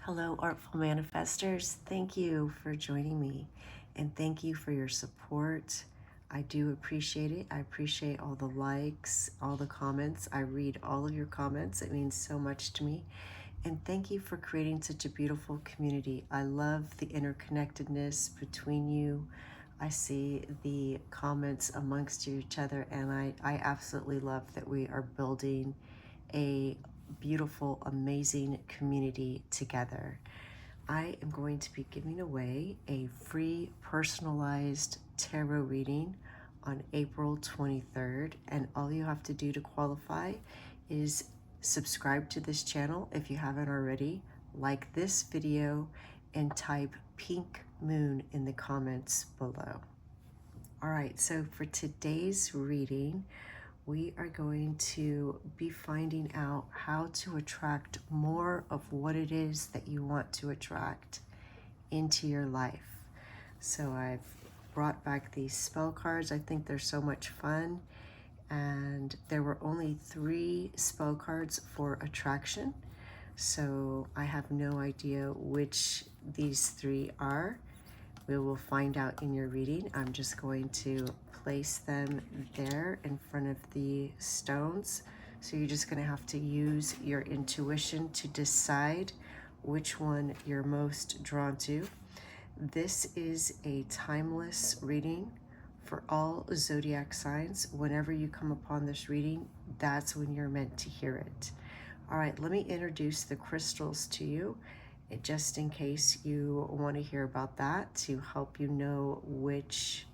Hello, Artful Manifestors. Thank you for joining me and thank you for your support. I do appreciate it. I appreciate all the likes, all the comments. I read all of your comments. It means so much to me. And thank you for creating such a beautiful community. I love the interconnectedness between you. I see the comments amongst each other, and I absolutely love that we are building a beautiful, amazing community together. I am going to be giving away a free personalized tarot reading on April 23rd, and all you have to do to qualify is subscribe to this channel if you haven't already, like this video, and type pink moon in the comments below. All right, so for today's reading, we are going to be finding out how to attract more of what it is that you want to attract into your life. So I've brought back these spell cards. I think they're so much fun. And there were only 3 spell cards for attraction. So I have no idea which these 3 are. We will find out in your reading. I'm just going to place them there in front of the stones. So you're just going to have to use your intuition to decide which one you're most drawn to. This is a timeless reading for all zodiac signs. Whenever you come upon this reading, that's when you're meant to hear it. All right, let me introduce the crystals to you, just in case you want to hear about that, to help you know which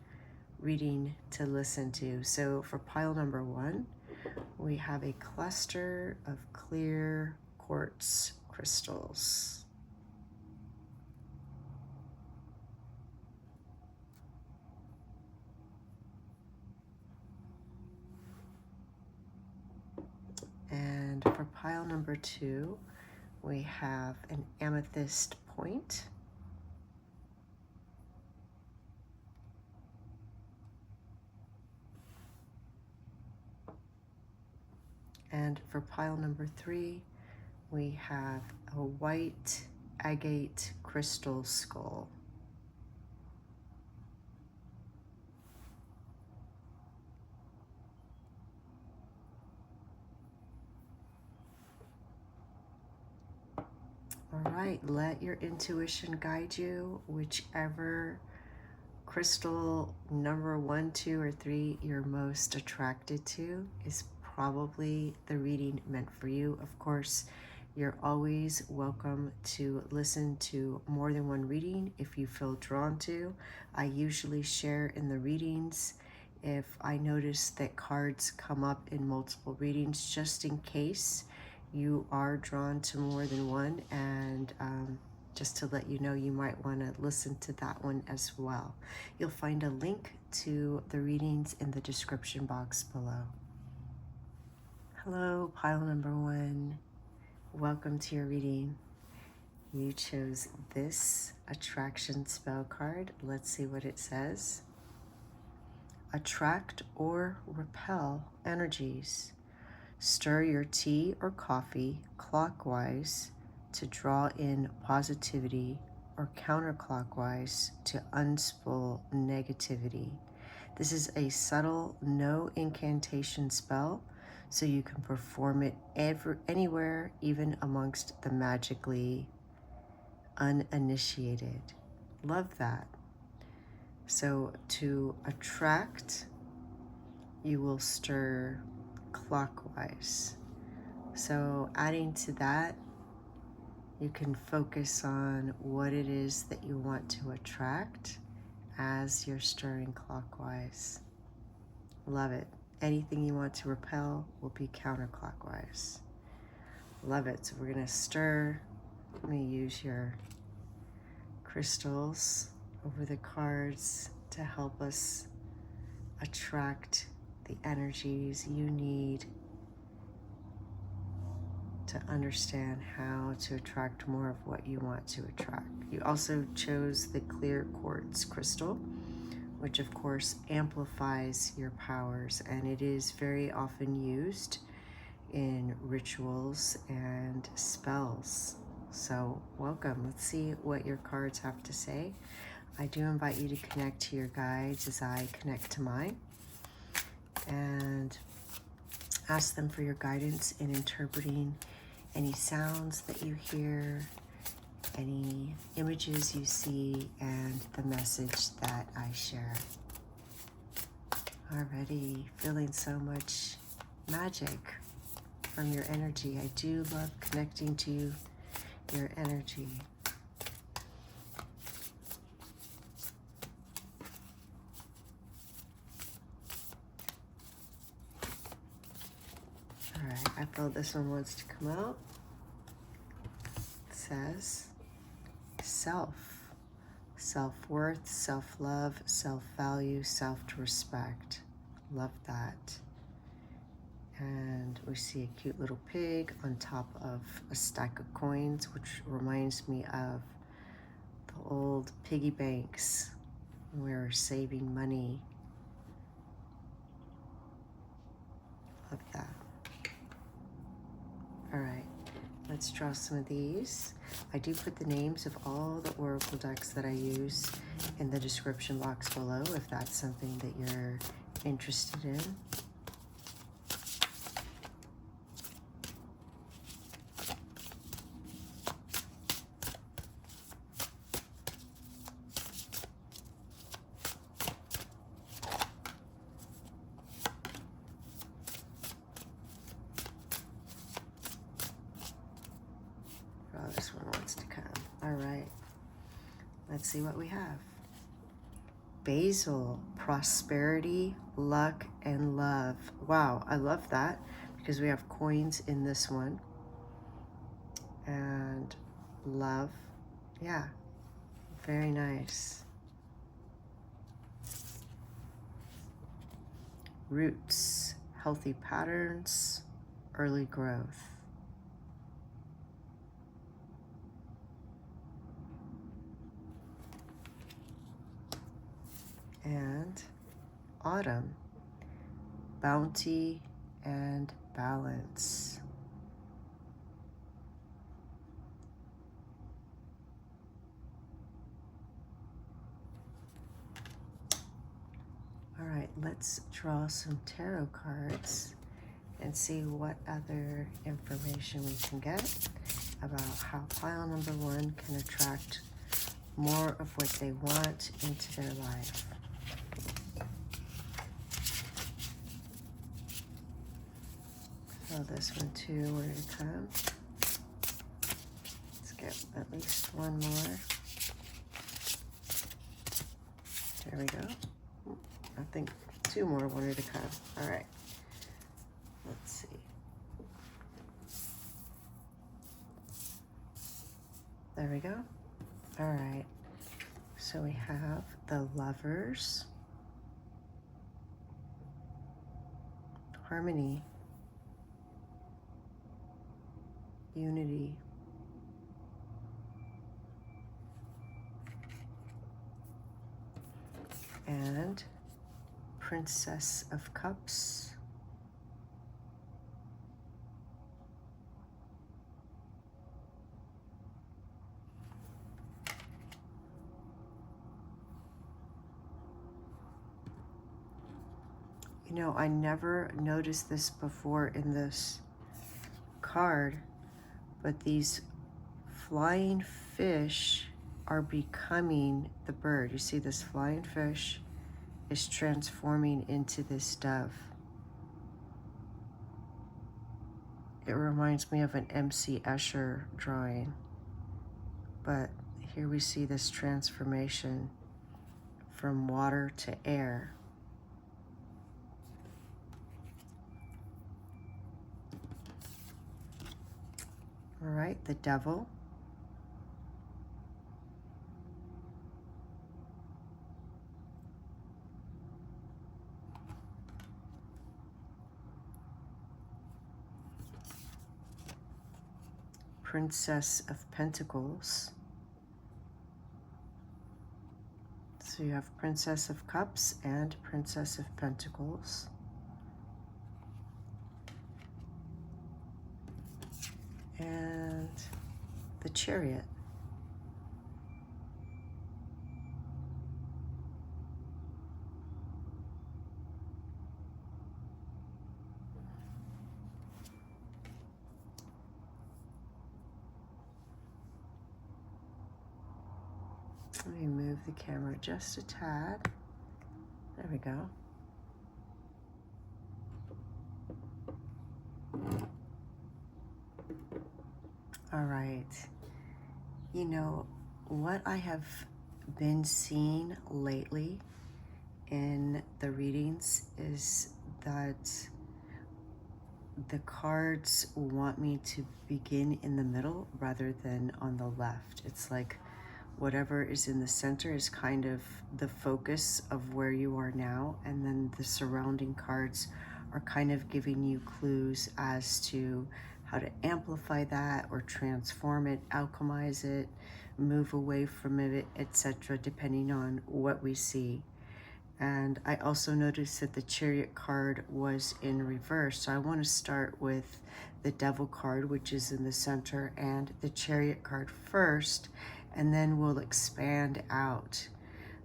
reading to listen to. So for pile number 1, we have a cluster of clear quartz crystals. And for pile number 2, we have an amethyst point. And for pile number 3, we have a white agate crystal skull. All right, let your intuition guide you. Whichever crystal number 1, 2, or 3 you're most attracted to is probably the reading meant for you. Of course, you're always welcome to listen to more than one reading if you feel drawn to. I usually share in the readings if I notice that cards come up in multiple readings, just in case you are drawn to more than one, and just to let you know, you might want to listen to that one as well. You'll find a link to the readings in the description box below. Hello, pile number 1. Welcome to your reading. You chose this attraction spell card. Let's see what it says. Attract or repel energies. Stir your tea or coffee clockwise to draw in positivity, or counterclockwise to unspool negativity. This is a subtle, no incantation spell, so you can perform it anywhere, even amongst the magically uninitiated. Love that. So to attract, you will stir clockwise. So adding to that, you can focus on what it is that you want to attract as you're stirring clockwise. Love it. Anything you want to repel will be counterclockwise. Love it. So we're going to stir. Let me use your crystals over the cards to help us attract the energies you need to understand how to attract more of what you want to attract. You also chose the clear quartz crystal, which of course amplifies your powers, and it is very often used in rituals and spells. So welcome. Let's see what your cards have to say. I do invite you to connect to your guides as I connect to mine, and ask them for your guidance in interpreting any sounds that you hear, any images you see, and the message that I share. Already feeling so much magic from your energy. I do love connecting to your energy. All right, I feel this one wants to come out. It says self, self-worth, self-love, self-value, self-respect. Love that. And we see a cute little pig on top of a stack of coins, which reminds me of the old piggy banks when we were saving money. Love that. All right, let's draw some of these. I do put the names of all the oracle decks that I use in the description box below if that's something that you're interested in. Oh, this one wants to come. All right, let's see what we have. Basil, prosperity, luck, and love. Wow, I love that because we have coins in this one. And love, yeah, very nice. Roots, healthy patterns, early growth. And autumn, bounty and balance. All right, let's draw some tarot cards and see what other information we can get about how pile number one can attract more of what they want into their life. So this one too, where to come. Let's get at least one more. There we go. I think two more wanted to come. All right. Let's see. There we go. All right. So we have the Lovers, harmony, unity, and Princess of Cups, you know, I never noticed this before in this card, but these flying fish are becoming the bird. You see this flying fish is transforming into this dove. It reminds me of an MC Escher drawing, but here we see this transformation from water to air. All right, the Devil, Princess of Pentacles. So you have Princess of Cups and Princess of Pentacles. And the Chariot. Let me move the camera just a tad. There we go. All right. You know, what I have been seeing lately in the readings is that the cards want me to begin in the middle rather than on the left. It's like whatever is in the center is kind of the focus of where you are now, and then the surrounding cards are kind of giving you clues as to how to amplify that or transform it, alchemize it, move away from it, etc., depending on what we see. And I also noticed that the Chariot card was in reverse. So I want to start with the Devil card, which is in the center, and the Chariot card first, and then we'll expand out.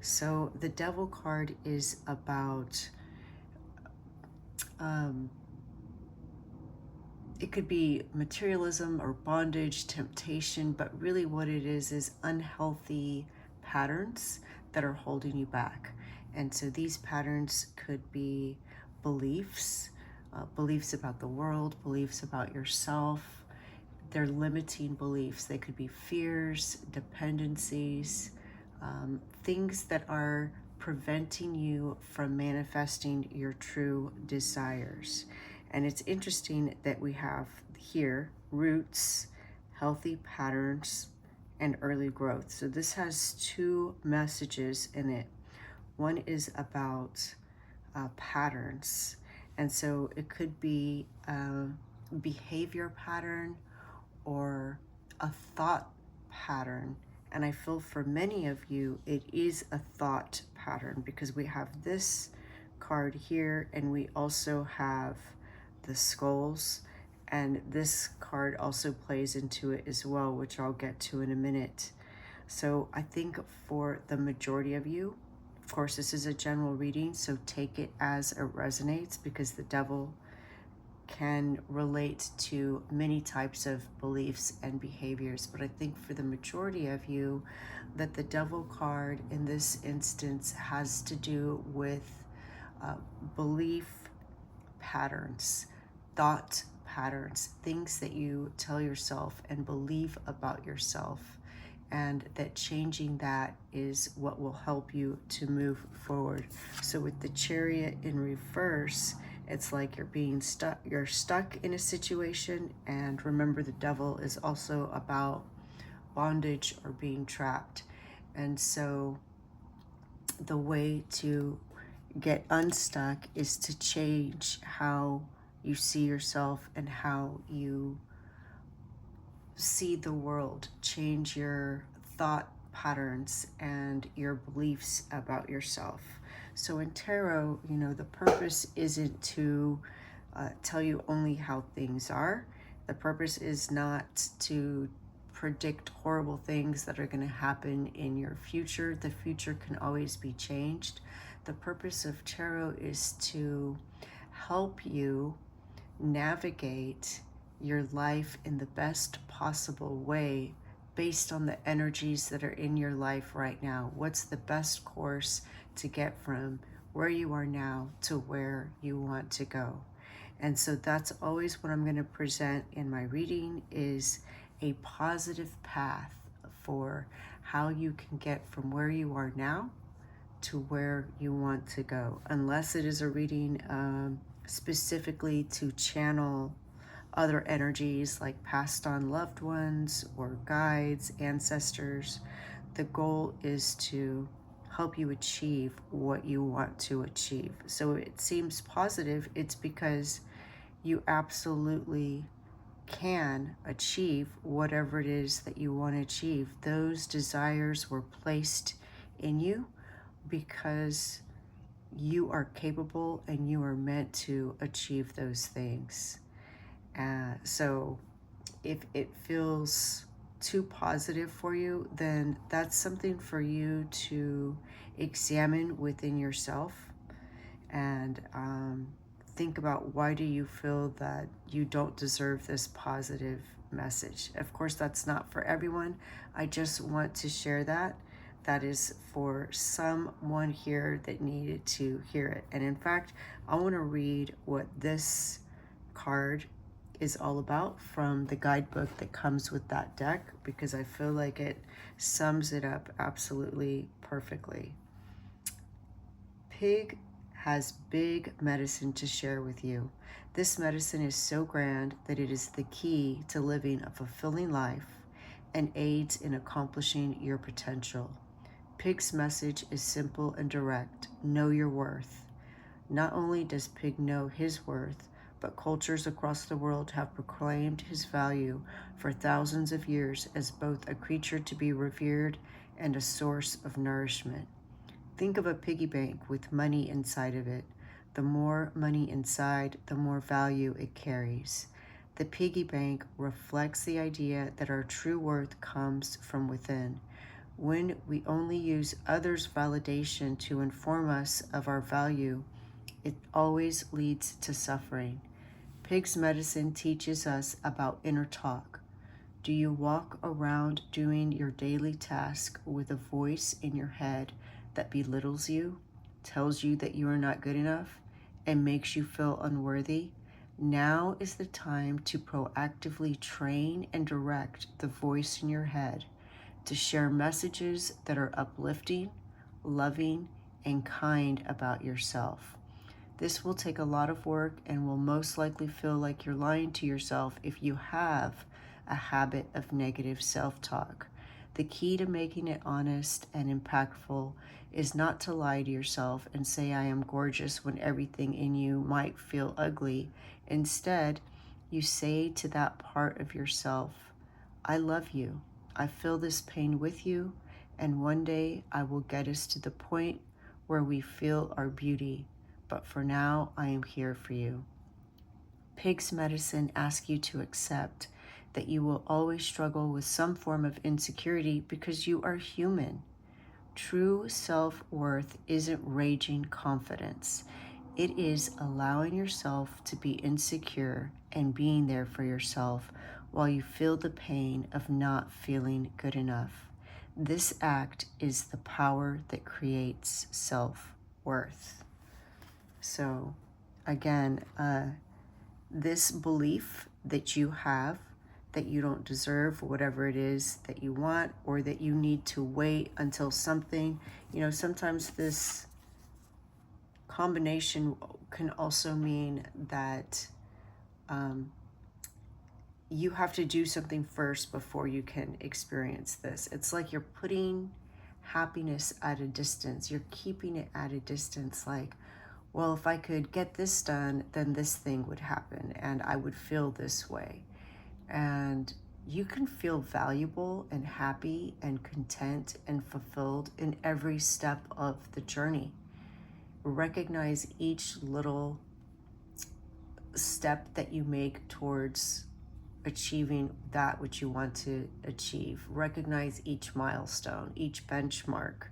So the Devil card is about, it could be materialism or bondage, temptation, but really what it is unhealthy patterns that are holding you back. And so these patterns could be beliefs, beliefs about the world, beliefs about yourself. They're limiting beliefs. They could be fears, dependencies, things that are preventing you from manifesting your true desires. And it's interesting that we have here roots, healthy patterns, and early growth. So this has two messages in it. One is about patterns. And so it could be a behavior pattern or a thought pattern. And I feel for many of you, it is a thought pattern because we have this card here and we also have the skulls. And this card also plays into it as well, which I'll get to in a minute. So I think for the majority of you, of course, this is a general reading, so take it as it resonates because the Devil can relate to many types of beliefs and behaviors. But I think for the majority of you, that the Devil card in this instance has to do with belief patterns, thought patterns, things that you tell yourself and believe about yourself, and that changing that is what will help you to move forward. So with the Chariot in reverse, it's like you're stuck in a situation. And remember, the Devil is also about bondage or being trapped. And so the way to get unstuck is to change how you see yourself and how you see the world, change your thought patterns and your beliefs about yourself. So in tarot, you know, the purpose isn't to tell you only how things are. The purpose is not to predict horrible things that are going to happen in your future. The future can always be changed. The purpose of tarot is to help you navigate your life in the best possible way based on the energies that are in your life right now. What's the best course to get from where you are now to where you want to go? And so that's always what I'm going to present in my reading, is a positive path for how you can get from where you are now to where you want to go, unless it is a reading specifically to channel other energies like passed on loved ones or guides, ancestors. The goal is to help you achieve what you want to achieve. So it seems positive. It's because you absolutely can achieve whatever it is that you want to achieve. Those desires were placed in you because you are capable and you are meant to achieve those things. So if it feels too positive for you, then that's something for you to examine within yourself and think about, why do you feel that you don't deserve this positive message? Of course, that's not for everyone. I just want to share that. That is for someone here that needed to hear it. And in fact, I want to read what this card is all about from the guidebook that comes with that deck, because I feel like it sums it up absolutely perfectly. Pig has big medicine to share with you. This medicine is so grand that it is the key to living a fulfilling life and aids in accomplishing your potential. Pig's message is simple and direct. Know your worth. Not only does Pig know his worth, but cultures across the world have proclaimed his value for thousands of years as both a creature to be revered and a source of nourishment. Think of a piggy bank with money inside of it. The more money inside, the more value it carries. The piggy bank reflects the idea that our true worth comes from within. When we only use others' validation to inform us of our value, it always leads to suffering. Pig's medicine teaches us about inner talk. Do you walk around doing your daily task with a voice in your head that belittles you, tells you that you are not good enough, and makes you feel unworthy? Now is the time to proactively train and direct the voice in your head to share messages that are uplifting, loving, and kind about yourself. This will take a lot of work and will most likely feel like you're lying to yourself if you have a habit of negative self-talk. The key to making it honest and impactful is not to lie to yourself and say, I am gorgeous, when everything in you might feel ugly. Instead, you say to that part of yourself, I love you. I feel this pain with you, and one day I will get us to the point where we feel our beauty. But for now, I am here for you. Pig's medicine asks you to accept that you will always struggle with some form of insecurity because you are human. True self-worth isn't raging confidence. It is allowing yourself to be insecure and being there for yourself while you feel the pain of not feeling good enough. This act is the power that creates self-worth. So again, this belief that you have that you don't deserve whatever it is that you want, or that you need to wait until something, sometimes this combination can also mean that you have to do something first before you can experience this. It's like you're putting happiness at a distance. You're keeping it at a distance, like, well, if I could get this done, then this thing would happen and I would feel this way. And you can feel valuable and happy and content and fulfilled in every step of the journey. Recognize each little step that you make towards achieving that which you want to achieve. Recognize each milestone, each benchmark,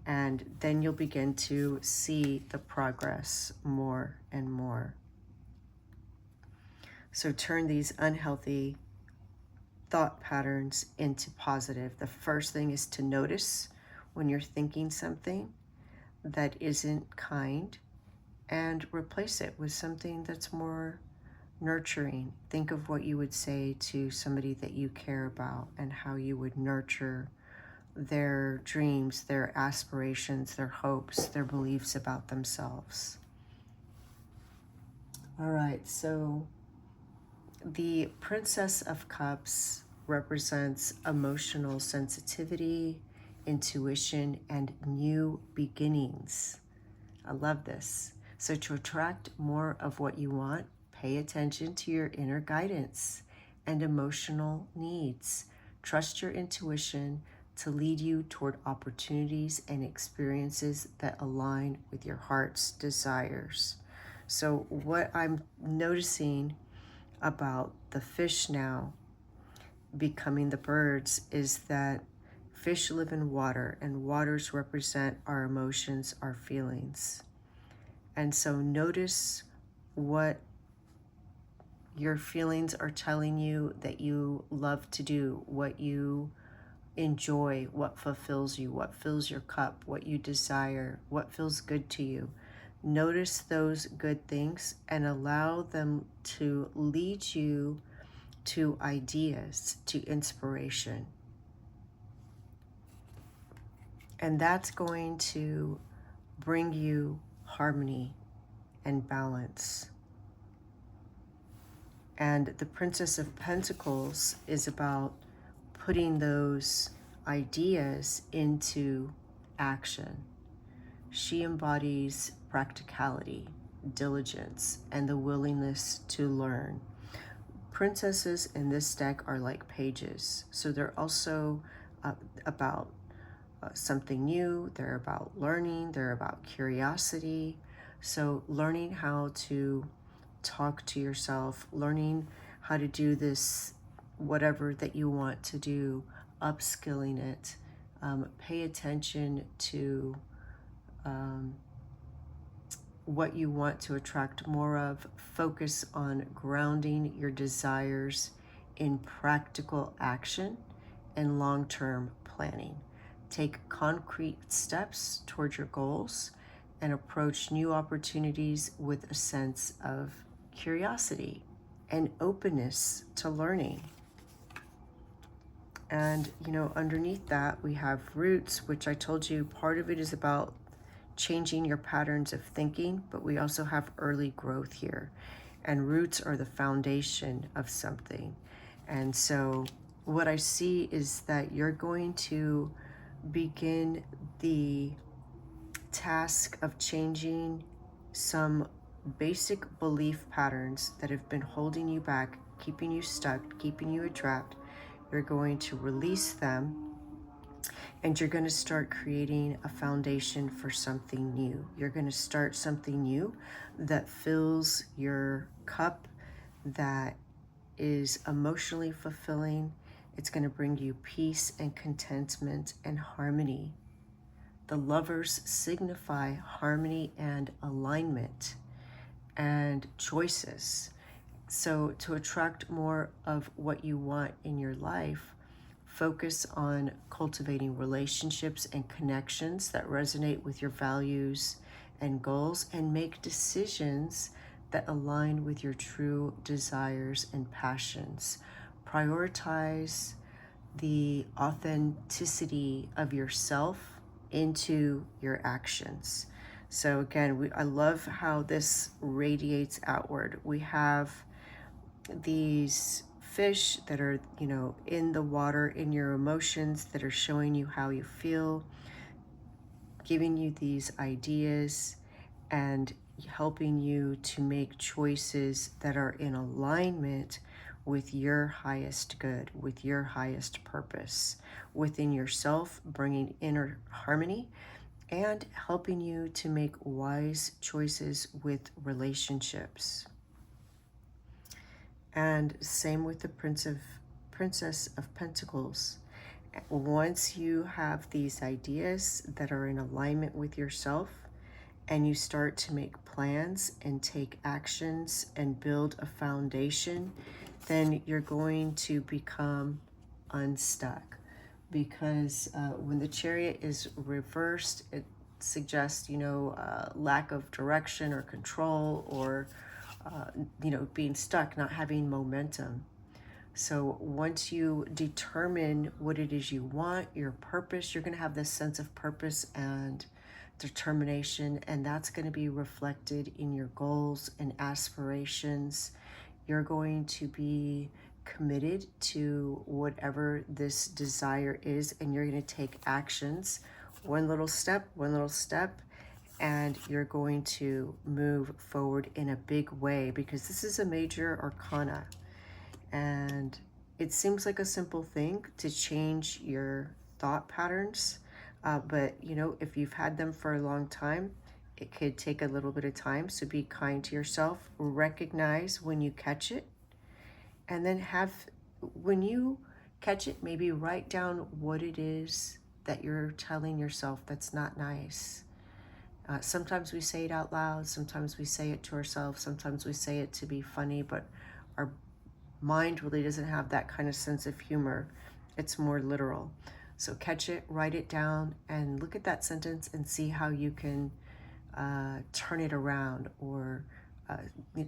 and then you'll begin to see the progress more and more. So turn these unhealthy thought patterns into positive. The first thing is to notice when you're thinking something that isn't kind, and replace it with something that's more nurturing. Think of what you would say to somebody that you care about and how you would nurture their dreams, their aspirations, their hopes, their beliefs about themselves. All right, so the Princess of Cups represents emotional sensitivity, intuition, and new beginnings. I love this. So to attract more of what you want, pay attention to your inner guidance and emotional needs. Trust your intuition to lead you toward opportunities and experiences that align with your heart's desires. So what I'm noticing about the fish now becoming the birds is that fish live in water, and waters represent our emotions, our feelings. And so notice what your feelings are telling you that you love to do, what you enjoy, what fulfills you, what fills your cup, what you desire, what feels good to you. Notice those good things and allow them to lead you to ideas, to inspiration. And that's going to bring you harmony and balance. And the Princess of Pentacles is about putting those ideas into action. She embodies practicality, diligence, and the willingness to learn. Princesses in this deck are like pages, so they're also about something new, they're about learning, they're about curiosity. So learning how to talk to yourself, learning how to do this, whatever that you want to do, upskilling it. Pay attention to what you want to attract more of. Focus on grounding your desires in practical action and long-term planning. Take concrete steps towards your goals and approach new opportunities with a sense of curiosity and openness to learning. And, underneath that, we have roots, which I told you part of it is about changing your patterns of thinking, but we also have early growth here. And roots are the foundation of something. And so what I see is that you're going to begin the task of changing some basic belief patterns that have been holding you back, keeping you stuck, keeping you trapped. You're going to release them, and you're going to start creating a foundation for something new. You're going to start something new that fills your cup, that is emotionally fulfilling. It's going to bring you peace and contentment and harmony. The lovers signify harmony and alignment and choices. So to attract more of what you want in your life, focus on cultivating relationships and connections that resonate with your values and goals, and make decisions that align with your true desires and passions. Prioritize the authenticity of yourself into your actions. So again, I love how this radiates outward. We have these fish that are, in the water, in your emotions, that are showing you how you feel, giving you these ideas and helping you to make choices that are in alignment with your highest good, with your highest purpose within yourself, bringing inner harmony and helping you to make wise choices with relationships. And same with the Princess of Pentacles. Once you have these ideas that are in alignment with yourself, and you start to make plans and take actions and build a foundation, then you're going to become unstuck. Because when the Chariot is reversed, it suggests, lack of direction or control, or, being stuck, not having momentum. So once you determine what it is you want, your purpose, you're going to have this sense of purpose and determination, and that's going to be reflected in your goals and aspirations. You're going to be committed to whatever this desire is, and you're going to take actions, one little step, and you're going to move forward in a big way, because this is a major arcana. And it seems like a simple thing to change your thought patterns, but if you've had them for a long time, it could take a little bit of time. So be kind to yourself, recognize when you catch it, and then when you catch it, maybe write down what it is that you're telling yourself that's not nice. Sometimes we say it out loud, sometimes we say it to ourselves, sometimes we say it to be funny, but our mind really doesn't have that kind of sense of humor. It's more literal. So catch it, write it down, and look at that sentence and see how you can turn it around, or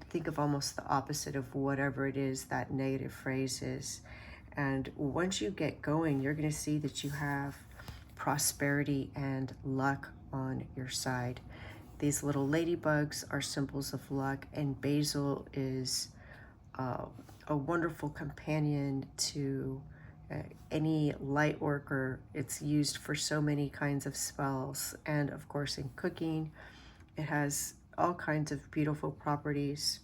think of almost the opposite of whatever it is that negative phrase is. And once you get going, you're going to see that you have prosperity and luck on your side. These little ladybugs are symbols of luck, and basil is a wonderful companion to any light worker. It's used for so many kinds of spells, and of course in cooking. It has all kinds of beautiful properties.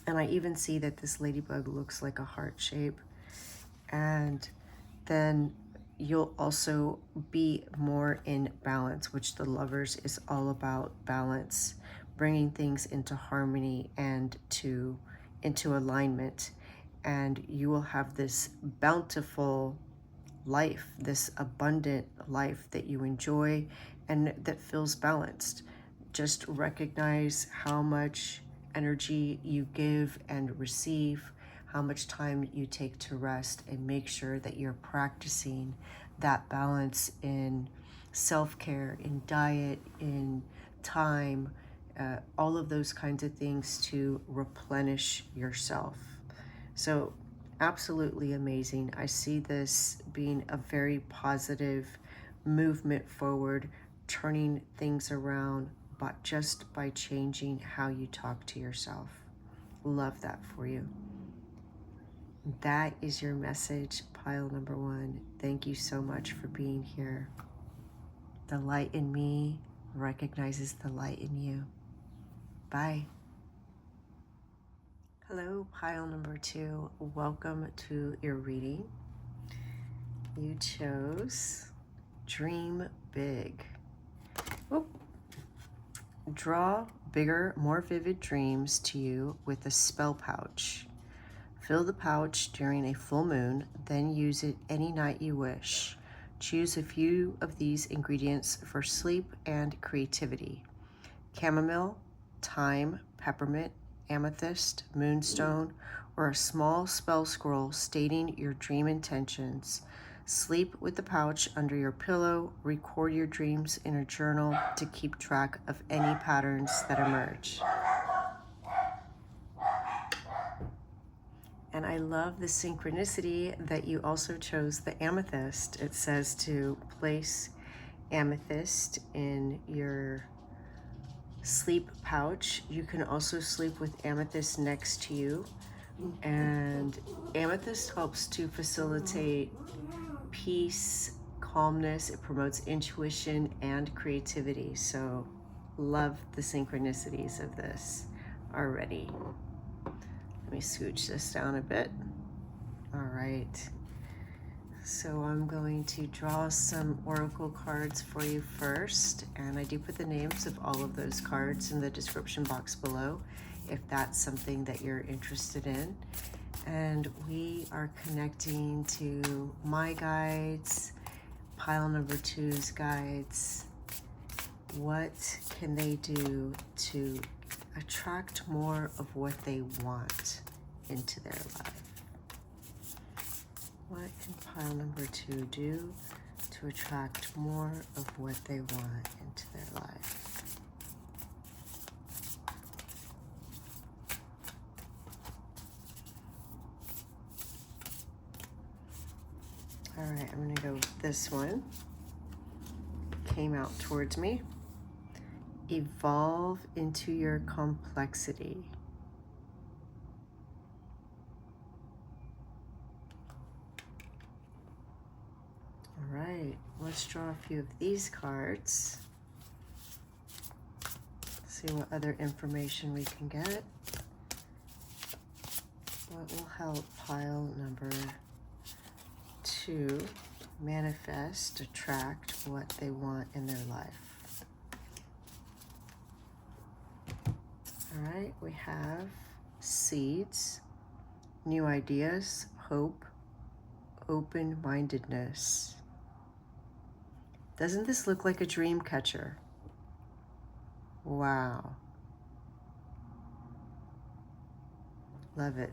And I even see that this ladybug looks like a heart shape. And then you'll also be more in balance, which the Lovers is all about balance, bringing things into harmony and into alignment. And you will have this bountiful life, this abundant life that you enjoy and that feels balanced. Just recognize how much energy you give and receive, how much time you take to rest, and make sure that you're practicing that balance in self-care, in diet, in time, all of those kinds of things to replenish yourself. So absolutely amazing. I see this being a very positive movement forward, turning things around, but just by changing how you talk to yourself. Love that for you. That is your message, pile number 1. Thank you so much for being here. The light in me recognizes the light in you. Bye. Hello, pile number 2. Welcome to your reading. You chose Dream Big. Oh. Draw bigger, more vivid dreams to you with a spell pouch. Fill the pouch during a full moon, then use it any night you wish. Choose a few of these ingredients for sleep and creativity: chamomile, thyme, peppermint, amethyst, moonstone, or a small spell scroll stating your dream intentions. Sleep with the pouch under your pillow. Record your dreams in a journal to keep track of any patterns that emerge. And I love the synchronicity that you also chose the amethyst. It says to place amethyst in your sleep pouch. You can also sleep with amethyst next to you. And amethyst helps to facilitate peace, calmness. It promotes intuition and creativity. So love the synchronicities of this already. Let me scooch this down a bit. All right. So I'm going to draw some oracle cards for you first, and I do put the names of all of those cards in the description box below if that's something that you're interested in. And we are connecting to my guides, pile number 2's guides. What can they do to attract more of what they want into their life? What can pile number 2 do to attract more of what they want into their life? All right, I'm gonna go with this one. Came out towards me. Evolve into your complexity. All right, let's draw a few of these cards. See what other information we can get. What will help pile number 2 manifest, attract what they want in their life? All right, we have seeds, new ideas, hope, open-mindedness. Doesn't this look like a dream catcher? Wow. Love it.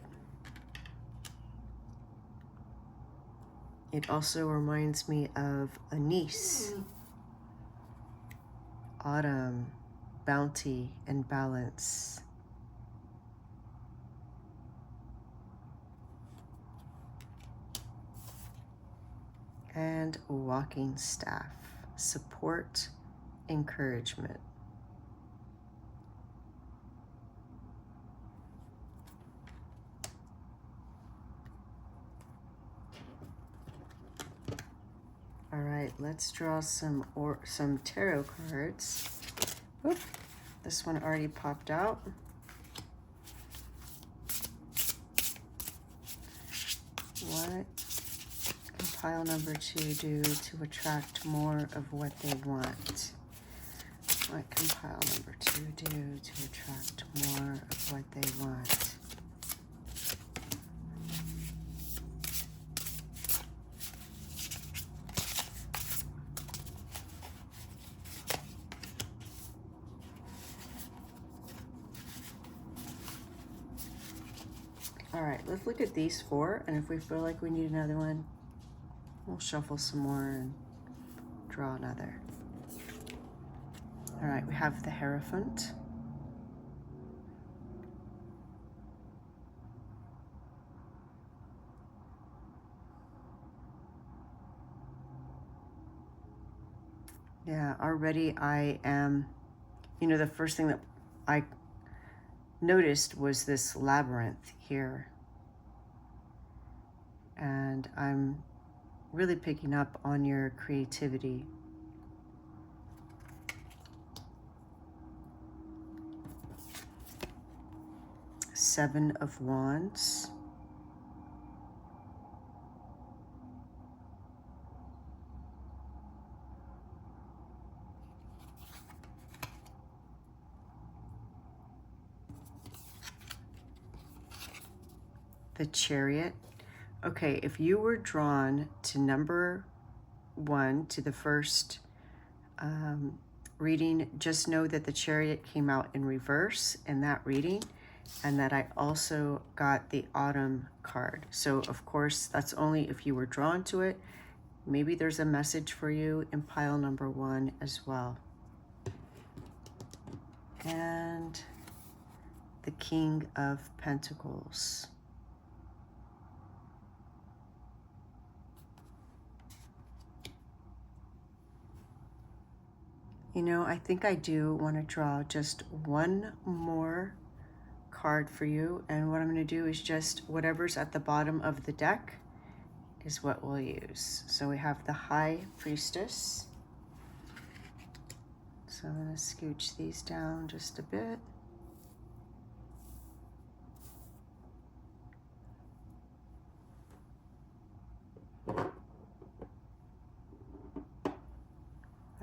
It also reminds me of anise, autumn, bounty, and balance. And walking staff, support, encouragement. All right, let's draw some tarot cards. Oop, this one already popped out. What can pile number 2 do to attract more of what they want? What can pile number 2 do to attract more of what they want? All right, let's look at these 4, and if we feel like we need another one, we'll shuffle some more and draw another. All right, we have the Hierophant. Yeah, already I am, the first thing that I noticed was this labyrinth here. And I'm really picking up on your creativity. Seven of Wands. The Chariot. Okay, if you were drawn to number 1, to the first reading, just know that the Chariot came out in reverse in that reading, and that I also got the Autumn card. So of course, that's only if you were drawn to it. Maybe there's a message for you in pile number 1 as well. And the King of Pentacles. I think I do want to draw just one more card for you. And what I'm going to do is just whatever's at the bottom of the deck is what we'll use. So we have the High Priestess. So I'm going to scooch these down just a bit.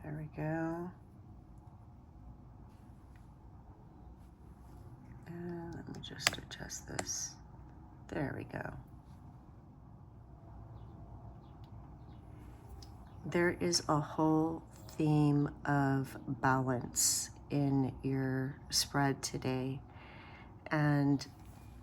There we go. And let me just adjust this. There we go. There is a whole theme of balance in your spread today. And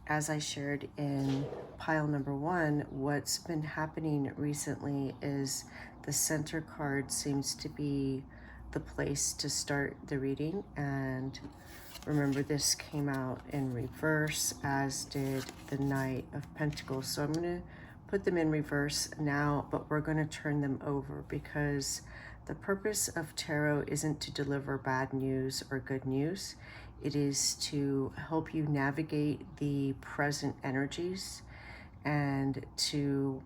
as I shared in pile number 1, what's been happening recently is the center card seems to be the place to start the reading. And remember, this came out in reverse, as did the Knight of Pentacles. So I'm going to put them in reverse now, but we're going to turn them over, because the purpose of tarot isn't to deliver bad news or good news. It is to help you navigate the present energies and to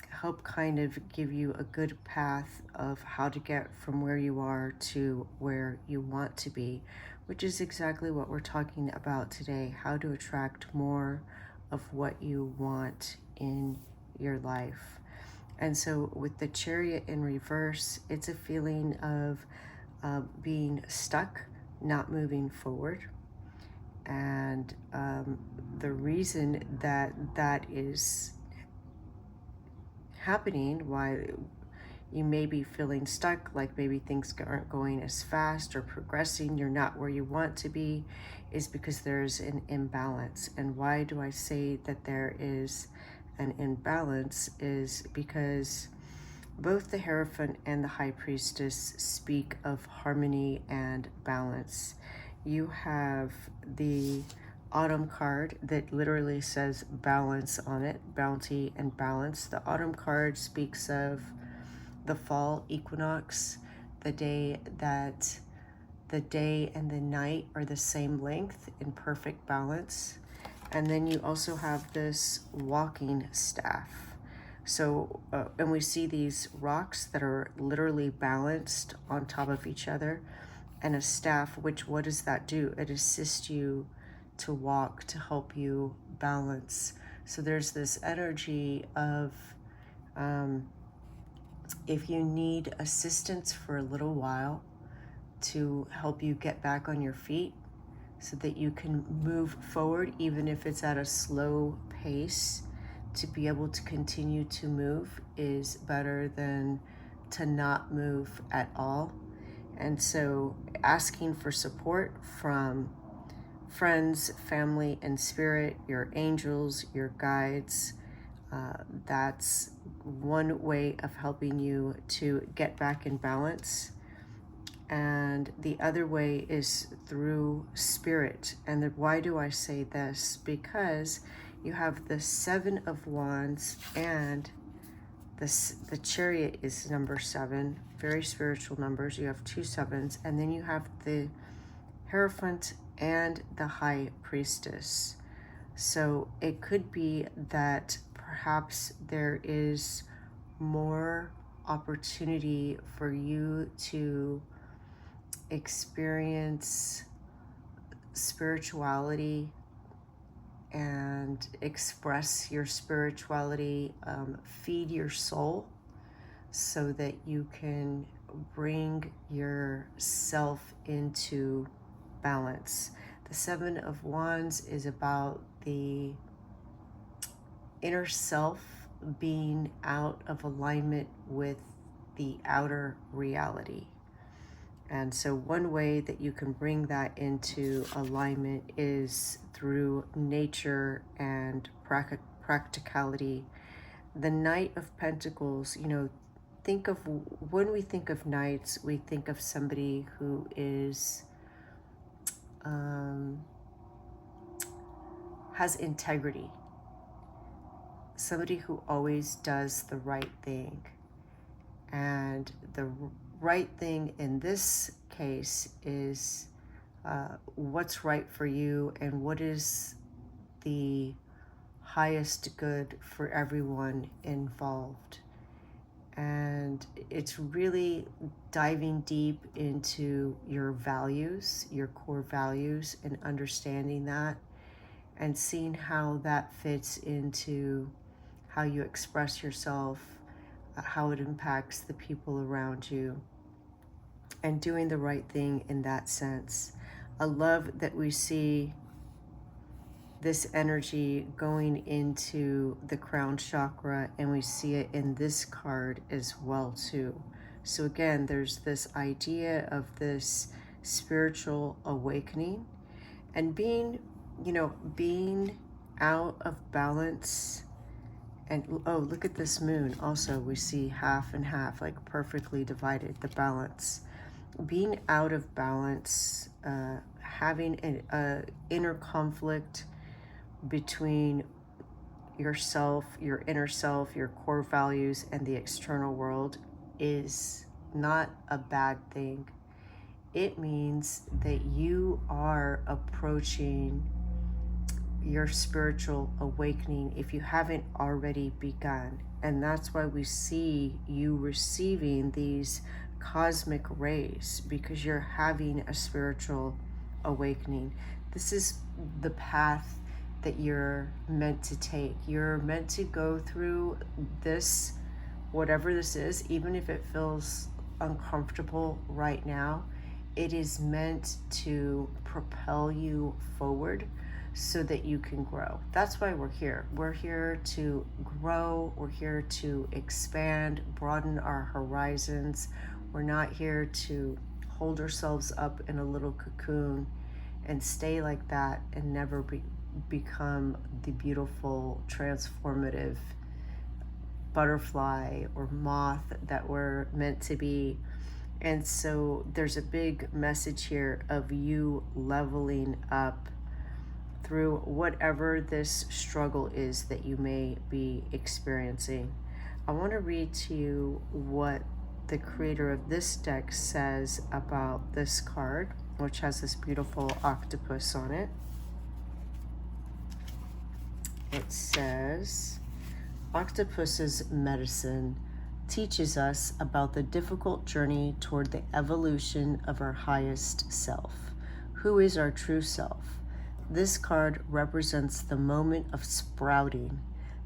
help kind of give you a good path of how to get from where you are to where you want to be, which is exactly what we're talking about today, how to attract more of what you want in your life. And so with the Chariot in reverse, it's a feeling of being stuck, not moving forward. And the reason that that is happening, why you may be feeling stuck, like maybe things aren't going as fast or progressing, you're not where you want to be, is because there's an imbalance. And why do I say that there is an imbalance is because both the Hierophant and the High Priestess speak of harmony and balance. You have the Autumn card that literally says balance on it, bounty and balance. The Autumn card speaks of the fall equinox, the day that the day and the night are the same length in perfect balance. And then you also have this walking staff. So, and we see these rocks that are literally balanced on top of each other, and a staff, which, what does that do? It assists you to walk, to help you balance. So there's this energy of, if you need assistance for a little while to help you get back on your feet so that you can move forward, even if it's at a slow pace, to be able to continue to move is better than to not move at all. And so asking for support from friends, family, and spirit, your angels, your guides, that's one way of helping you to get back in balance. And the other way is through spirit. And why do I say this? Because you have the Seven of Wands, and the Chariot is number 7, very spiritual numbers. You have 2 sevens, and then you have the Hierophant and the High Priestess. So it could be that perhaps there is more opportunity for you to experience spirituality and express your spirituality, feed your soul so that you can bring yourself into balance. The Seven of Wands is about the inner self being out of alignment with the outer reality. And so one way that you can bring that into alignment is through nature and practicality. The Knight of Pentacles, think of, when we think of knights, we think of somebody who is, has integrity, somebody who always does the right thing. And the right thing in this case is what's right for you and what is the highest good for everyone involved. And it's really diving deep into your values, your core values, and understanding that and seeing how that fits into how you express yourself, how it impacts the people around you, and doing the right thing in that sense. I love that we see this energy going into the crown chakra, and we see it in this card as well too. So again, there's this idea of this spiritual awakening and being out of balance. And oh, look at this moon. Also, we see half and half, like perfectly divided, the balance. Being out of balance, having an inner conflict between yourself, your inner self, your core values, and the external world is not a bad thing. It means that you are approaching your spiritual awakening if you haven't already begun. And that's why we see you receiving these cosmic rays, because you're having a spiritual awakening. This is the path that you're meant to take. You're meant to go through this, whatever this is, even if it feels uncomfortable right now. It is meant to propel you forward so that you can grow. That's why we're here. We're here to grow. We're here to expand, broaden our horizons. We're not here to hold ourselves up in a little cocoon and stay like that and never become the beautiful, transformative butterfly or moth that we're meant to be. And so there's a big message here of you leveling up through whatever this struggle is that you may be experiencing. I want to read to you what the creator of this deck says about this card, which has this beautiful octopus on it. It says, Octopus's medicine teaches us about the difficult journey toward the evolution of our highest self. Who is our true self? This card represents the moment of sprouting,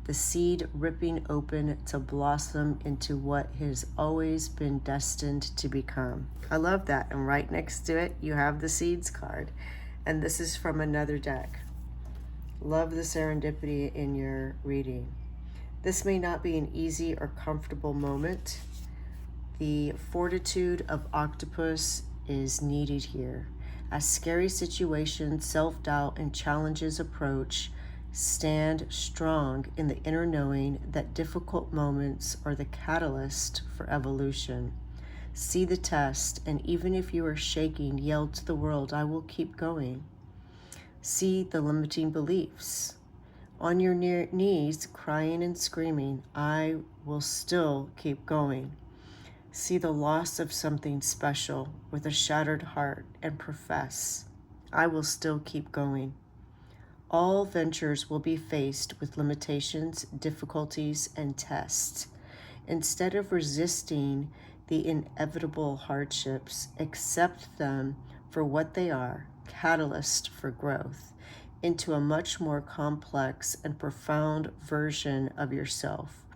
the seed ripping open to blossom into what has always been destined to become. I love that. And right next to it, you have the seeds card. And this is from another deck. Love the serendipity in your reading. This may not be an easy or comfortable moment. The fortitude of octopus is needed here. As scary situations, self-doubt, and challenges approach, stand strong in the inner knowing that difficult moments are the catalyst for evolution. See the test, and even if you are shaking, yell to the world, I will keep going. See the limiting beliefs. On your knees, crying and screaming, I will still keep going. See the loss of something special with a shattered heart and profess, I will still keep going. All ventures will be faced with limitations, difficulties, and tests. Instead of resisting the inevitable hardships, accept them for what they are, catalyst for growth into a much more complex and profound version of yourself.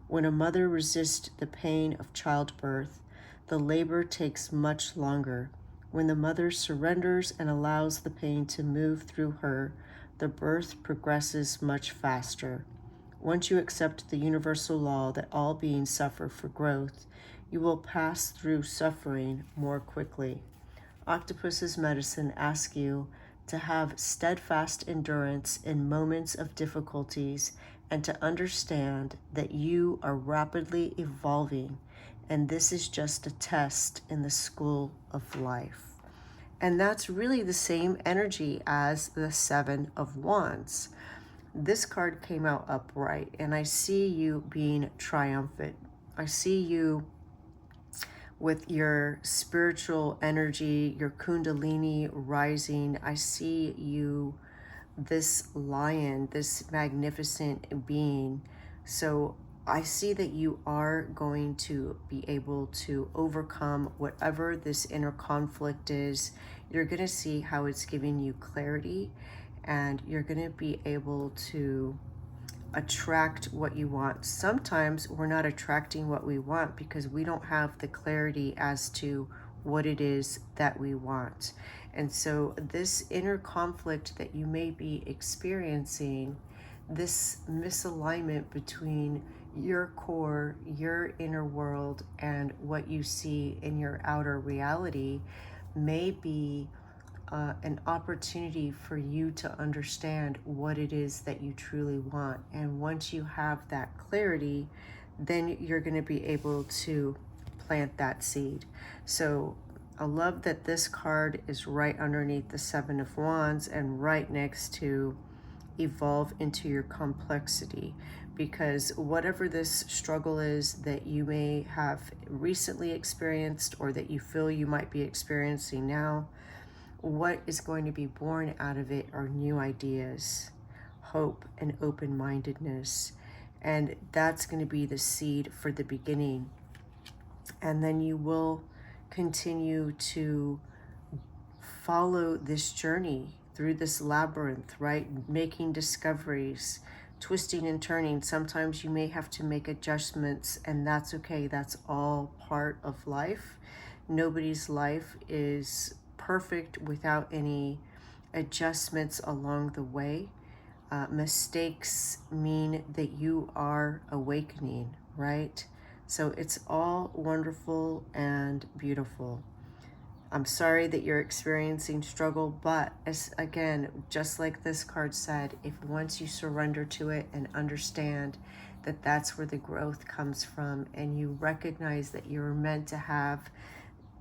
When a mother resists the pain of childbirth, the labor takes much longer. When the mother surrenders and allows the pain to move through her, the birth progresses much faster. Once you accept the universal law that all beings suffer for growth, you will pass through suffering more quickly. Octopus's medicine asks you to have steadfast endurance in moments of difficulties and to understand that you are rapidly evolving, and this is just a test in the school of life. And that's really the same energy as the Seven of Wands. This card came out upright, and I see you being triumphant. I see you with your spiritual energy, your kundalini rising. I see you, this lion, this magnificent being. So I see that you are going to be able to overcome whatever this inner conflict is. You're going to see how it's giving you clarity, and you're going to be able to attract what you want. Sometimes we're not attracting what we want because we don't have the clarity as to what it is that we want. And so this inner conflict that you may be experiencing, this misalignment between your core, your inner world, and what you see in your outer reality may be an opportunity for you to understand what it is that you truly want. And once you have that clarity, then you're going to be able to plant that seed. So I love that this card is right underneath the Seven of Wands and right next to evolve into your complexity, because whatever this struggle is that you may have recently experienced or that you feel you might be experiencing now, what is going to be born out of it are new ideas, hope, and open-mindedness. And that's going to be the seed for the beginning. And then you will continue to follow this journey through this labyrinth, right? Making discoveries, twisting and turning. Sometimes you may have to make adjustments, and that's okay. That's all part of life. Nobody's life is perfect without any adjustments along the way. Mistakes mean that you are awakening, right? So it's all wonderful and beautiful. I'm sorry that you're experiencing struggle, but as again, just like this card said, if once you surrender to it and understand that that's where the growth comes from, and you recognize that you're meant to have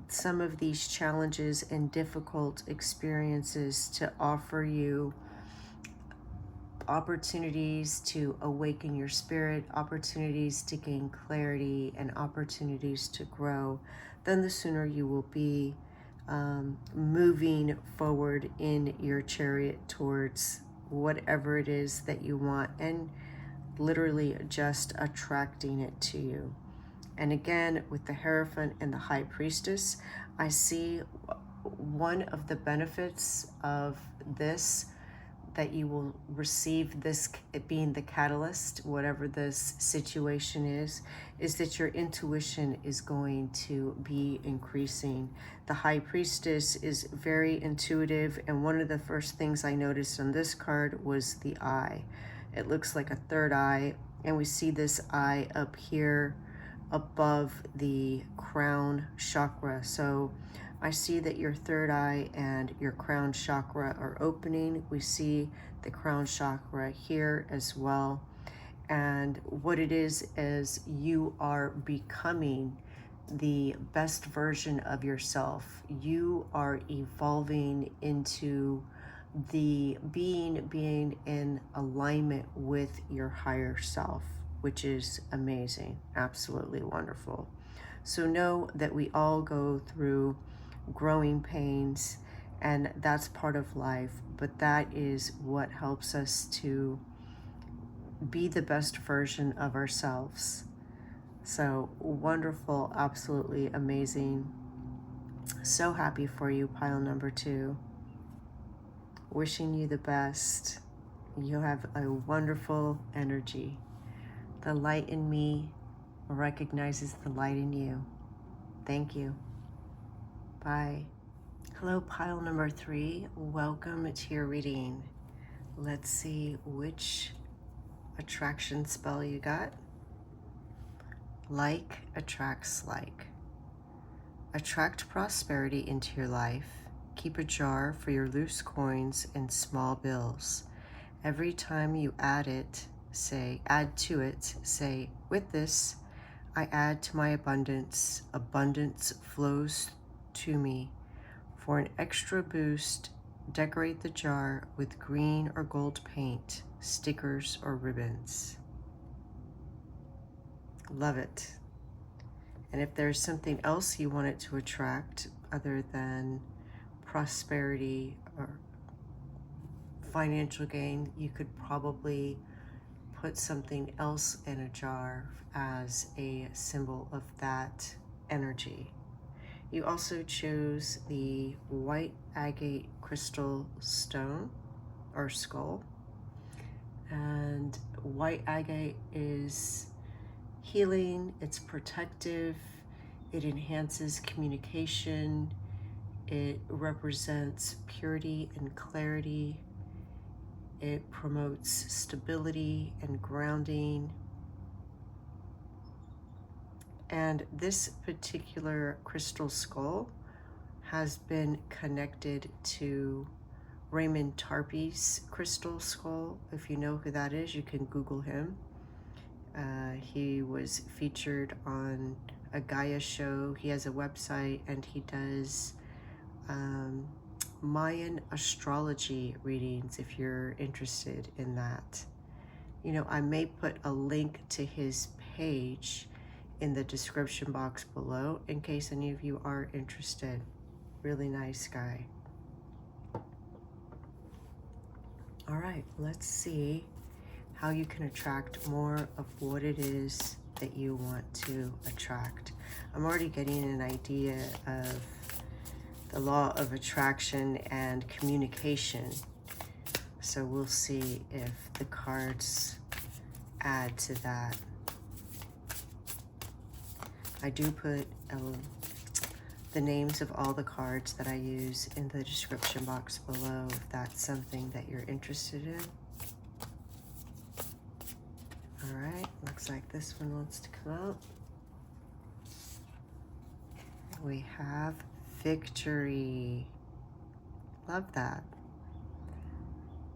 some of these challenges and difficult experiences to offer you opportunities to awaken your spirit, opportunities to gain clarity, and opportunities to grow, then the sooner you will be moving forward in your chariot towards whatever it is that you want, and literally just attracting it to you. And again, with the Hierophant and the High Priestess, I see one of the benefits of this, that you will receive this, it being the catalyst, whatever this situation is that your intuition is going to be increasing. The High Priestess is very intuitive, and one of the first things I noticed on this card was the eye. It looks like a third eye, and we see this eye up here above the crown chakra. So I see that your third eye and your crown chakra are opening. We see the crown chakra here as well. And what it is you are becoming the best version of yourself. You are evolving into the being in alignment with your higher self, which is amazing, absolutely wonderful. So know that we all go through growing pains, and that's part of life, but that is what helps us to be the best version of ourselves. So wonderful, absolutely amazing. So happy for you, pile number 2. Wishing you the best. You have a wonderful energy. The light in me recognizes the light in you. Thank you. Bye. Hello, pile number 3. Welcome to your reading. Let's see which attraction spell you got. Like attracts like. Attract prosperity into your life. Keep a jar for your loose coins and small bills. Every time you add to it, say, with this, I add to my abundance. Abundance flows to me. For an extra boost, decorate the jar with green or gold paint, stickers, or ribbons. Love it. And if there's something else you want it to attract other than prosperity or financial gain, you could probably put something else in a jar as a symbol of that energy. You also chose the white agate crystal stone or skull. And white agate is healing, it's protective, it enhances communication, it represents purity and clarity, it promotes stability and grounding. And this particular crystal skull has been connected to Raymond Tarpey's crystal skull. If you know who that is, you can Google him. He was featured on a Gaia show. He has a website, and he does Mayan astrology readings if you're interested in that. You know, I may put a link to his page in the description box below in case any of you are interested. Really nice guy. All right, let's see how you can attract more of what it is that you want to attract. I'm already getting an idea of the law of attraction and communication. So we'll see if the cards add to that. the names of all the cards that I use in the description box below if that's something that you're interested in. All right, looks like this one wants to come out. We have Victory. Love that.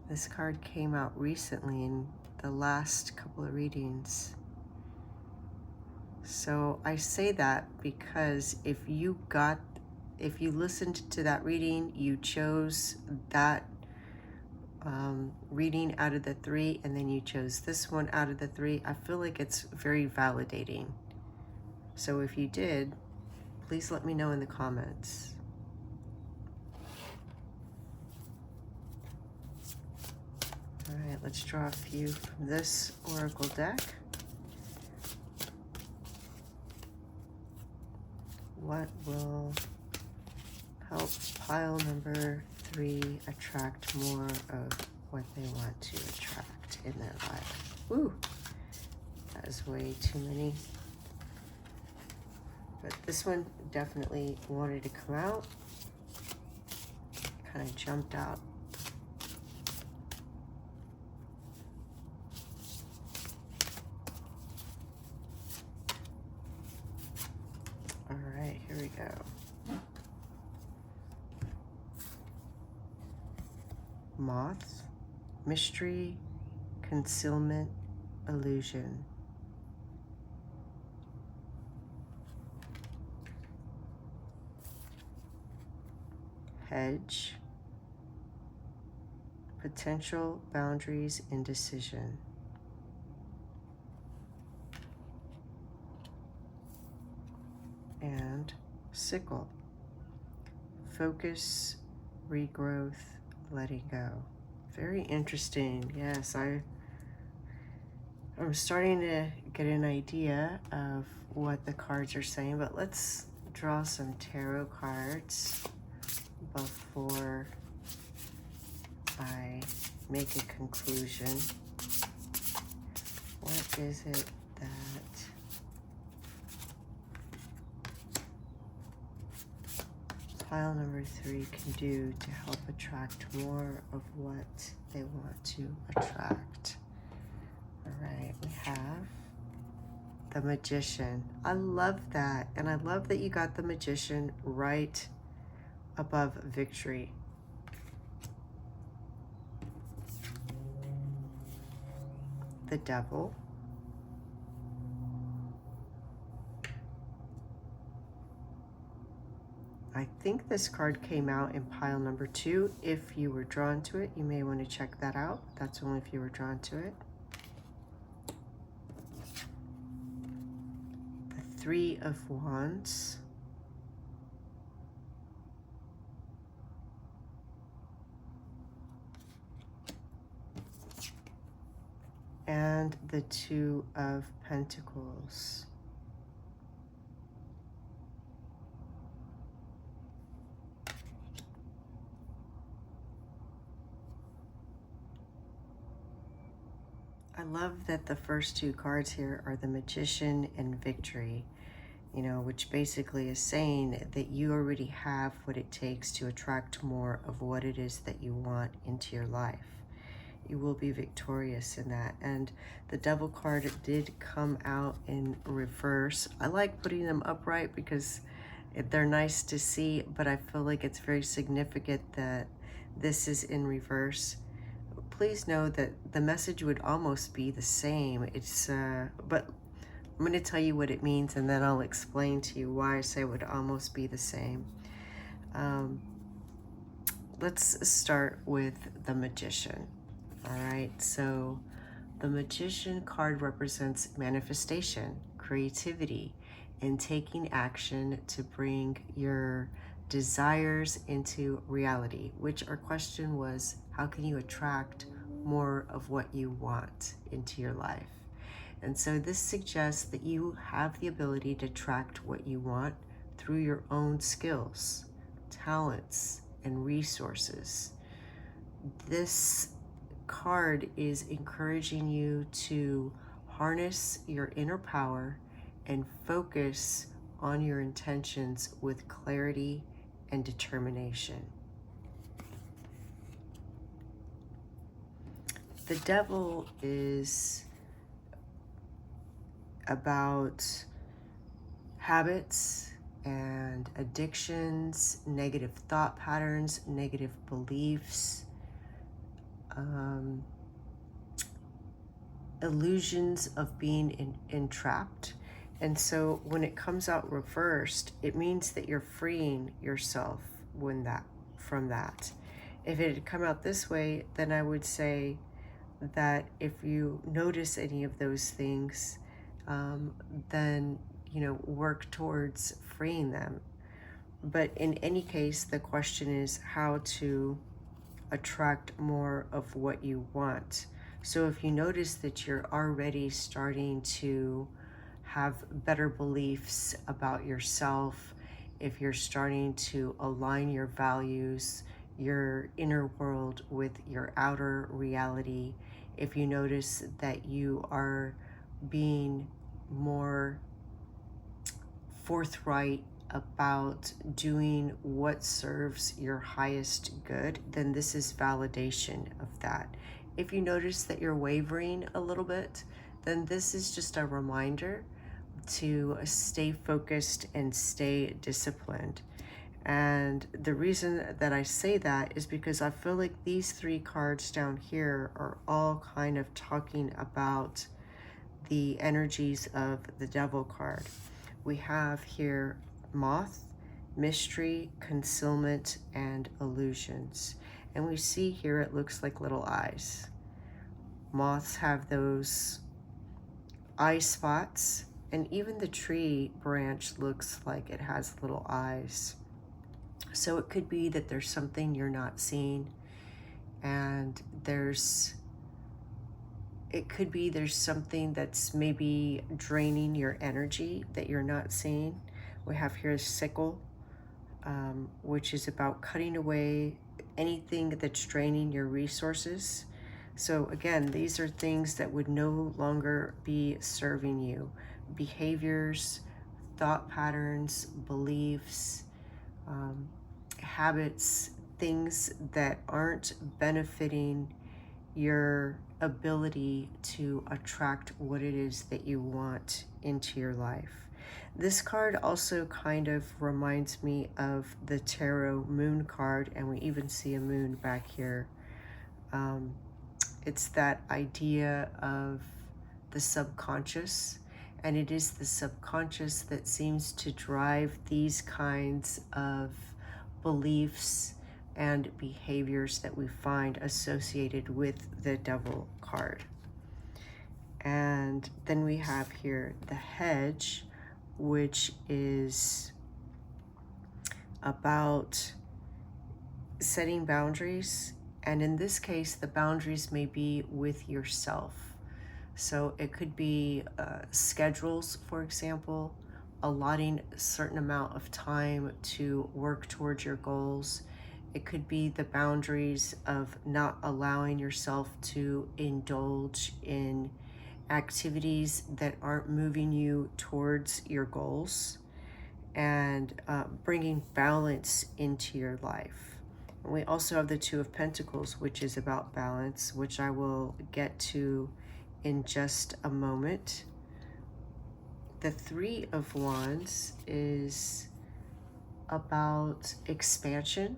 This card came out recently in the last couple of readings. So I say that because if you listened to that reading, you chose that reading out of the 3, and then you chose this one out of the 3, I feel like it's very validating. So if you did, please let me know in the comments. All right, let's draw a few from this oracle deck. What will help pile number 3 attract more of what they want to attract in their life? Woo, that is way too many. But this one definitely wanted to come out. Kind of jumped out. All right, here we go. Moth, mystery, concealment, illusion. Hedge, potential, boundaries, indecision. And sickle, focus, regrowth, letting go. Very interesting. Yes, I'm starting to get an idea of what the cards are saying, but let's draw some tarot cards before I make a conclusion. What is it that pile number 3 can do to help attract more of what they want to attract? All right, we have the Magician. I love that, and I love that you got the Magician right above Victory. The Devil. I think this card came out in pile number 2. If you were drawn to it, you may want to check that out. That's only if you were drawn to it. The 3 of Wands. And the 2 of Pentacles. I love that the first 2 cards here are the Magician and Victory, you know, which basically is saying that you already have what it takes to attract more of what it is that you want into your life. You will be victorious in that. And the Devil card did come out in reverse. I like putting them upright because they're nice to see, but I feel like it's very significant that this is in reverse. Please know that the message would almost be the same. But I'm going to tell you what it means, and then I'll explain to you why I say it would almost be the same. Let's start with the Magician. All right, so the Magician card represents manifestation, creativity, and taking action to bring your desires into reality, which our question was, how can you attract more of what you want into your life? And so this suggests that you have the ability to attract what you want through your own skills, talents, and resources. This card is encouraging you to harness your inner power and focus on your intentions with clarity and determination. The Devil is about habits and addictions, negative thought patterns, negative beliefs, illusions of being entrapped. And so when it comes out reversed, it means that you're freeing yourself from that. If it had come out this way, then I would say that if you notice any of those things, then work towards freeing them. But in any case, the question is how to attract more of what you want. So if you notice that you're already starting to have better beliefs about yourself, if you're starting to align your values, your inner world with your outer reality, if you notice that you are being more forthright about doing what serves your highest good, then this is validation of that. If you notice that you're wavering a little bit, then this is just a reminder to stay focused and stay disciplined. And the reason that I say that is because I feel like these three cards down here are all kind of talking about the energies of the Devil card. We have here moth, mystery, concealment, and illusions. And we see here it looks like little eyes. Moths have those eye spots, and even the tree branch looks like it has little eyes. So it could be that there's something you're not seeing, and it could be there's something that's maybe draining your energy that you're not seeing. We have here a sickle, which is about cutting away anything that's draining your resources. So again, these are things that would no longer be serving you. Behaviors, thought patterns, beliefs, habits, things that aren't benefiting your ability to attract what it is that you want into your life. This card also kind of reminds me of the tarot moon card, and we even see a moon back here. It's that idea of the subconscious, and it is the subconscious that seems to drive these kinds of beliefs and behaviors that we find associated with the Devil card. And then we have here the hedge, which is about setting boundaries. And in this case, the boundaries may be with yourself. So it could be schedules, for example, allotting a certain amount of time to work towards your goals. It could be the boundaries of not allowing yourself to indulge in activities that aren't moving you towards your goals, and bringing balance into your life. And we also have the Two of Pentacles, which is about balance, which I will get to in just a moment. The Three of Wands is about expansion,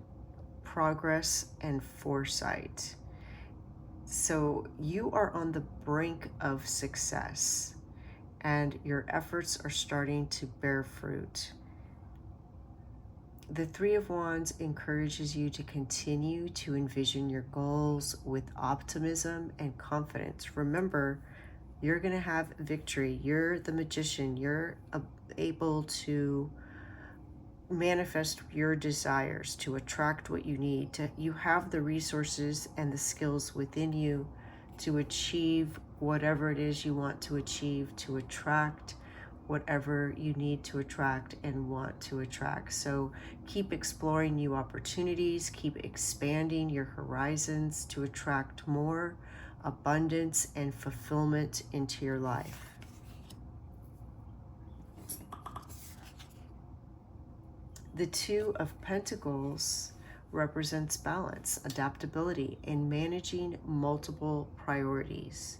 progress, and foresight. So you are on the brink of success, and your efforts are starting to bear fruit. The Three of Wands encourages you to continue to envision your goals with optimism and confidence. Remember, you're going to have victory. You're the magician. You're able to manifest your desires, to attract what you need. You have the resources and the skills within you to achieve whatever it is you want to achieve, to attract whatever you need to attract and want to attract. So keep exploring new opportunities, keep expanding your horizons to attract more abundance and fulfillment into your life. The Two of Pentacles represents balance, adaptability, and managing multiple priorities.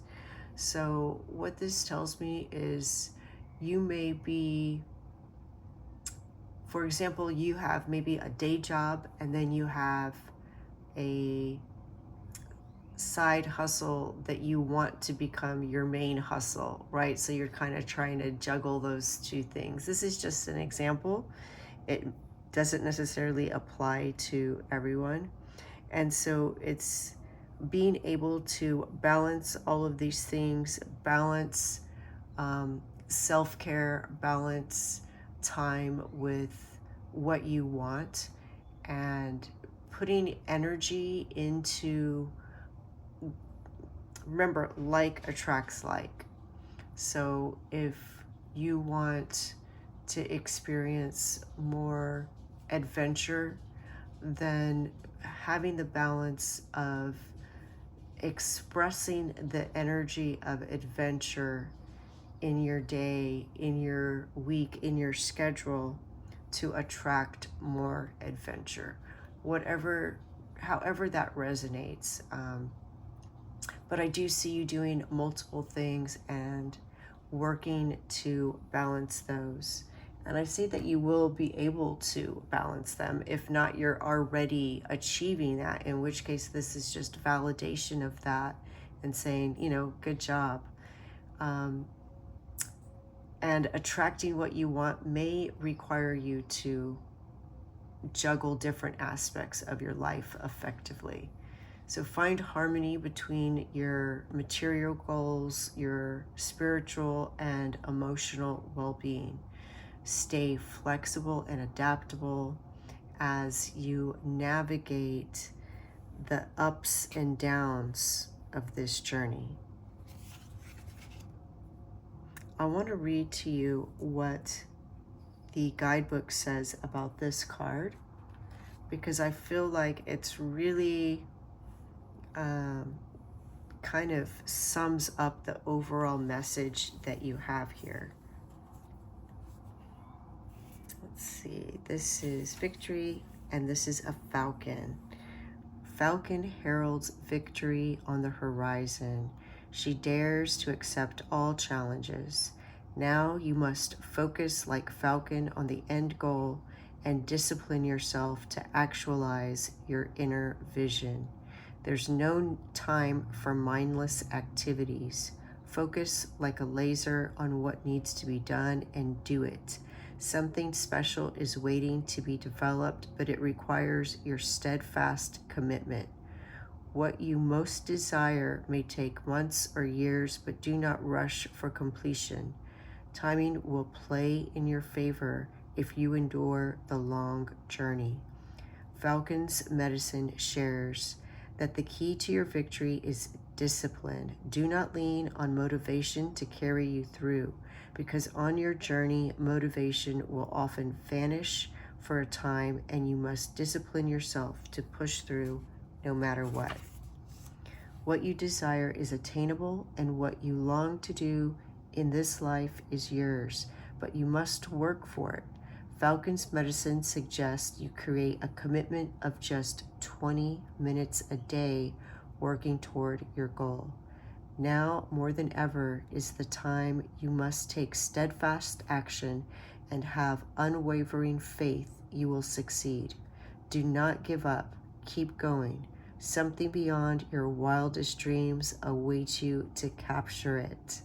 So what this tells me is you may be, for example, you have maybe a day job and then you have a side hustle that you want to become your main hustle, right? So you're kind of trying to juggle those two things. This is just an example. It doesn't necessarily apply to everyone. And so it's being able to balance all of these things, balance self-care, balance time with what you want, and putting energy into, remember, like attracts like. So if you want to experience more adventure, then having the balance of expressing the energy of adventure in your day, in your week, in your schedule to attract more adventure, whatever, however that resonates. But I do see you doing multiple things and working to balance those. And I see that you will be able to balance them. If not, you're already achieving that, in which case this is just validation of that and saying, you know, good job. And attracting what you want may require you to juggle different aspects of your life effectively. So find harmony between your material goals, your spiritual and emotional well-being. Stay flexible and adaptable as you navigate the ups and downs of this journey. I want to read to you what the guidebook says about this card, because I feel like it's really kind of sums up the overall message that you have here. Let's see, this is victory, and this is a falcon. Falcon heralds victory on the horizon. She dares to accept all challenges. Now you must focus like falcon on the end goal and discipline yourself to actualize your inner vision. There's no time for mindless activities. Focus like a laser on what needs to be done and do it. Something special is waiting to be developed, but it requires your steadfast commitment. What you most desire may take months or years, but do not rush for completion. Timing will play in your favor if you endure the long journey. Falcon's Medicine shares that the key to your victory is discipline. Do not lean on motivation to carry you through, because on your journey, motivation will often vanish for a time, and you must discipline yourself to push through no matter what. What you desire is attainable, and what you long to do in this life is yours, but you must work for it. Falcon's Medicine suggests you create a commitment of just 20 minutes a day working toward your goal. Now, more than ever, is the time you must take steadfast action and have unwavering faith you will succeed. Do not give up. Keep going. Something beyond your wildest dreams awaits you to capture it.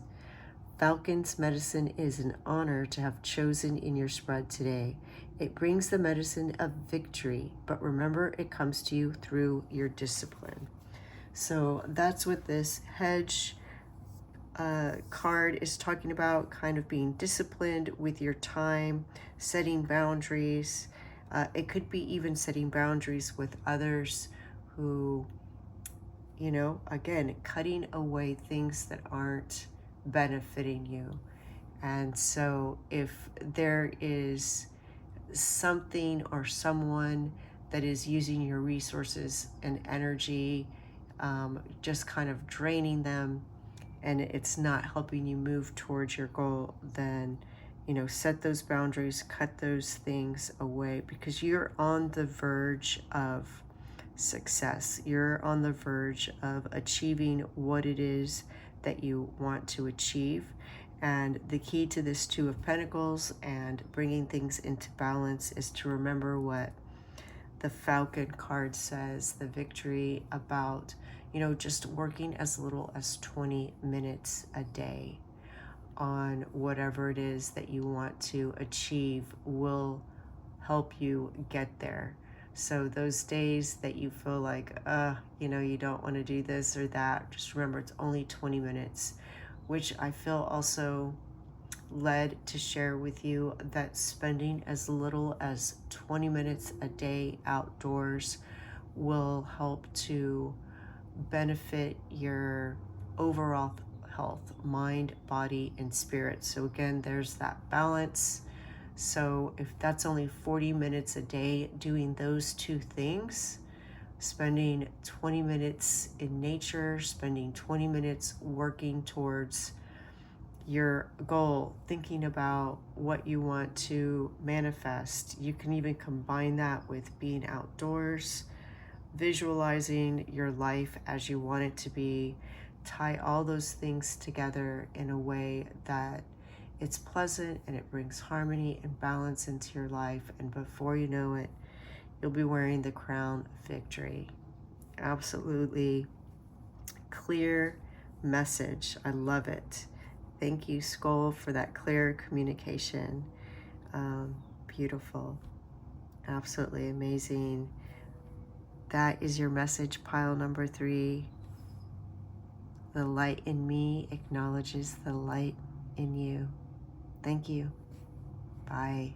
Falcon's Medicine is an honor to have chosen in your spread today. It brings the medicine of victory, but remember, it comes to you through your discipline. So that's what this hedge card is talking about, kind of being disciplined with your time, setting boundaries. It could be even setting boundaries with others who, you know, again, cutting away things that aren't benefiting you. And so if there is something or someone that is using your resources and energy, just kind of draining them, and it's not helping you move towards your goal, then, set those boundaries, cut those things away, because you're on the verge of success. You're on the verge of achieving what it is that you want to achieve. And the key to this Two of Pentacles and bringing things into balance is to remember what the Falcon card says, the victory, about, just working as little as 20 minutes a day on whatever it is that you want to achieve will help you get there. So those days that you feel like, you don't want to do this or that, just remember it's only 20 minutes, which I feel also led to share with you that spending as little as 20 minutes a day outdoors will help to benefit your overall health, mind, body, and spirit. So again, there's that balance. So if that's only 40 minutes a day doing those two things, spending 20 minutes in nature, spending 20 minutes working towards your goal, thinking about what you want to manifest. You can even combine that with being outdoors, visualizing your life as you want it to be. Tie all those things together in a way that it's pleasant and it brings harmony and balance into your life. And before you know it, you'll be wearing the crown of victory. Absolutely clear message. I love it. Thank you, Skull, for that clear communication. Beautiful. Absolutely amazing. That is your message, pile number 3. The light in me acknowledges the light in you. Thank you. Bye.